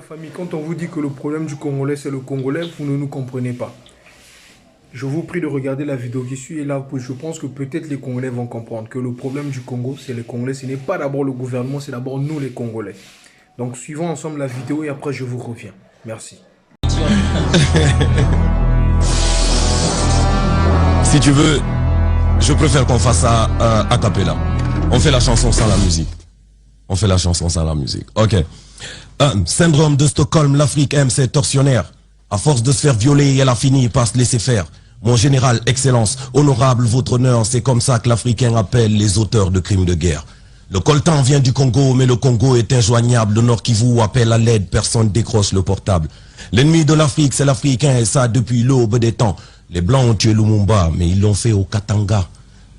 Famille, quand on vous dit que le problème du Congolais, c'est le Congolais, vous ne nous comprenez pas. Je vous prie de regarder la vidéo qui suit et là, je pense que peut-être les Congolais vont comprendre que le problème du Congo, c'est les Congolais. Ce n'est pas d'abord le gouvernement, c'est d'abord nous les Congolais. Donc suivons ensemble la vidéo et après je vous reviens. Merci. Si tu veux, je préfère qu'on fasse ça a cappella. On fait la chanson sans la musique. On fait la chanson sans la musique. Ok. Syndrome de Stockholm, l'Afrique aime ses tortionnaires. À force de se faire violer, elle a fini par se laisser faire. Mon général, excellence, honorable, votre honneur, c'est comme ça que l'Africain appelle les auteurs de crimes de guerre. Le coltan vient du Congo, mais le Congo est injoignable. Le Nord Kivu appelle à l'aide, personne décroche le portable. L'ennemi de l'Afrique, c'est l'Africain, et ça depuis l'aube des temps. Les Blancs ont tué Lumumba, mais ils l'ont fait au Katanga.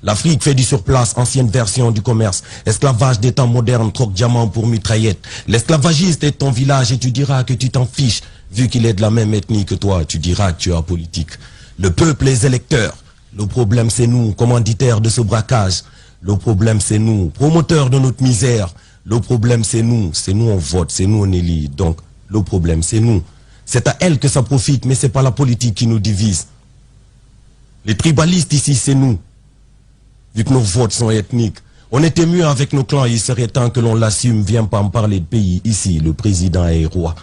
L'Afrique fait du surplace, ancienne version du commerce. Esclavage des temps modernes, troque diamant pour mitraillette. L'esclavagiste est ton village et tu diras que tu t'en fiches. Vu qu'il est de la même ethnie que toi, tu diras que tu es apolitique. Le peuple, les électeurs. Le problème, c'est nous, commanditaires de ce braquage. Le problème, c'est nous, promoteurs de notre misère. Le problème, c'est nous on vote, c'est nous on élit. Donc, le problème, c'est nous. C'est à elle que ça profite, mais c'est pas la politique qui nous divise. Les tribalistes ici, c'est nous. Vu que nos votes sont ethniques. On était mieux avec nos clans, il serait temps que l'on l'assume. Viens pas me parler de pays, ici, le président est roi.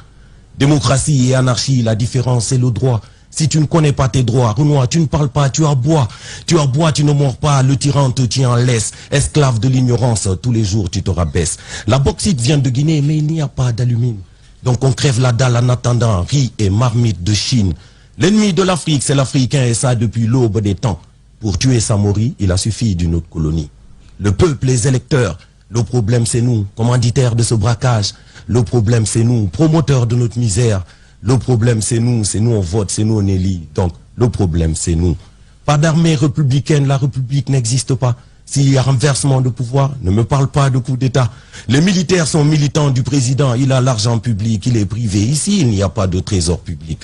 Démocratie et anarchie, la différence c'est le droit. Si tu ne connais pas tes droits, Renoir, tu ne parles pas, tu aboies. Tu aboies, tu ne mords pas, le tyran te tient en laisse. Esclave de l'ignorance, tous les jours tu te rabaisses. La bauxite vient de Guinée, mais il n'y a pas d'alumine. Donc on crève la dalle en attendant, riz et marmite de Chine. L'ennemi de l'Afrique, c'est l'Africain et ça depuis l'aube des temps. Pour tuer Samori, il a suffi d'une autre colonie. Le peuple, les électeurs, le problème c'est nous, commanditaires de ce braquage. Le problème c'est nous, promoteurs de notre misère. Le problème c'est nous on vote, c'est nous on élit. Donc le problème c'est nous. Pas d'armée républicaine, la République n'existe pas. S'il y a renversement de pouvoir, ne me parle pas de coup d'État. Les militaires sont militants du président, il a l'argent public, il est privé. Ici, il n'y a pas de trésor public.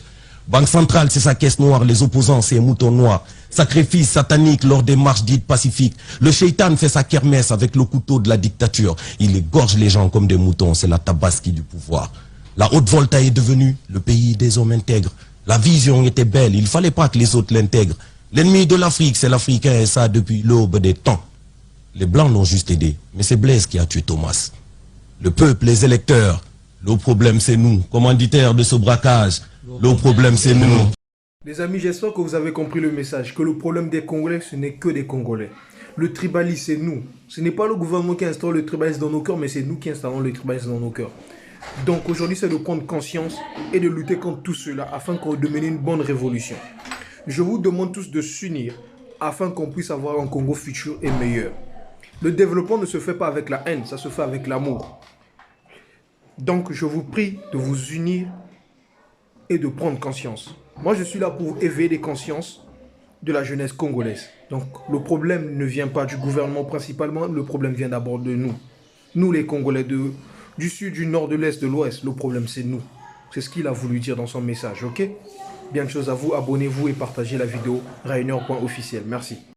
Banque centrale, c'est sa caisse noire, les opposants, c'est moutons noirs. Sacrifice satanique lors des marches dites pacifiques. Le shaitan fait sa kermesse avec le couteau de la dictature. Il égorge les gens comme des moutons, c'est la tabaski du pouvoir. La Haute-Volta est devenue le pays des hommes intègres. La vision était belle, il ne fallait pas que les autres l'intègrent. L'ennemi de l'Afrique, c'est l'Africain et ça depuis l'aube des temps. Les Blancs l'ont juste aidé, mais c'est Blaise qui a tué Thomas. Le peuple, les électeurs, le problème c'est nous, commanditaires de ce braquage. Le problème, c'est nous. Les amis, j'espère que vous avez compris le message, que le problème des Congolais, ce n'est que des Congolais. Le tribalisme, c'est nous. Ce n'est pas le gouvernement qui installe le tribalisme dans nos cœurs, mais c'est nous qui installons le tribalisme dans nos cœurs. Donc aujourd'hui, c'est de prendre conscience et de lutter contre tout cela afin qu'on mène une bonne révolution. Je vous demande tous de s'unir afin qu'on puisse avoir un Congo futur et meilleur. Le développement ne se fait pas avec la haine, ça se fait avec l'amour. Donc je vous prie de vous unir et de prendre conscience. Moi, je suis là pour éveiller les consciences de la jeunesse congolaise. Donc, le problème ne vient pas du gouvernement principalement, le problème vient d'abord de nous. Nous, les Congolais du sud, du nord, de l'est, de l'ouest, le problème, c'est nous. C'est ce qu'il a voulu dire dans son message, ok? Bien de choses à vous, abonnez-vous et partagez la vidéo Rainer.officiel. Merci.